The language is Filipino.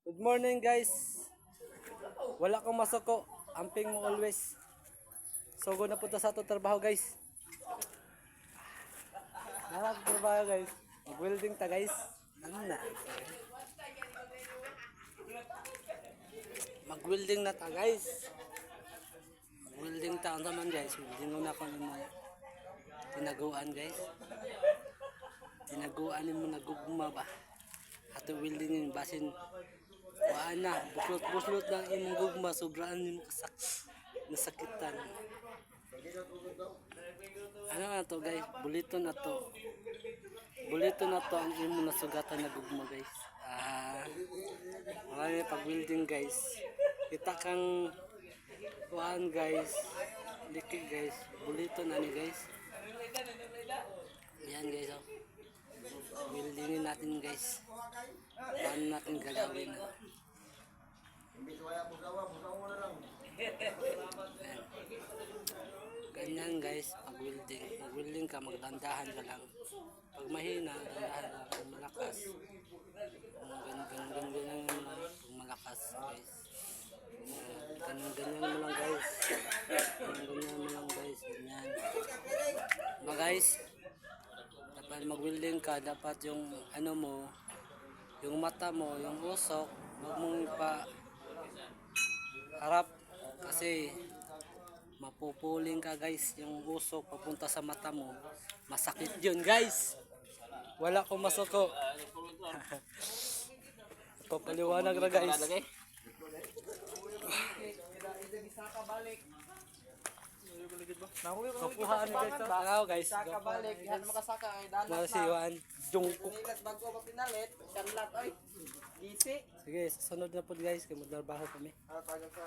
Good morning guys. Wala kong masuko. Amping mo always. Sogo na punta sa ato trabaho guys. Trabaho guys. Mag-welding ta guys. Ano na? Mag-welding na ta guys. Mag-welding ta naman guys. Welding na ako ng tinaguan guys. Tinaguan mo nagugma ba? Ato welding basin waan na, buslot ng imong gugma, sobraan yung nasakitan. Ano na to guys, bulito na to ang imong nasugatan na gugma guys. Marami pag welding guys, kita kang kuhaan guys, likid guys, bulito na ni guys. Yan guys, oh. Weldingin natin guys. Paano natin gagawin? Ganyan guys, pag welding. Pag welding ka, magdandahan ka lang. Pag mahina, dandahan ka. Pag malakas, ganyan mo lang. Pag malakas guys. Ganyan mo lang guys. Ganyan mo lang guys. Ganyan. Diba guys? Dapat mag-welding ka, dapat yung ano mo, yung mata mo, yung usok, huwag mong harap kasi mapupuling ka guys, yung usok papunta sa mata mo, masakit yun guys. Wala kong masuko. Papaliwanag na guys. Kapuhaan guys. Ako guys. Balik, dihan makasaka ay dalat na. Nasiwaan. Jungkook. Ilat bago pa pinalit, kanlat oy. Gisi. Sige, susunod na po guys. Kaya magdarbaho kami. Tagal sa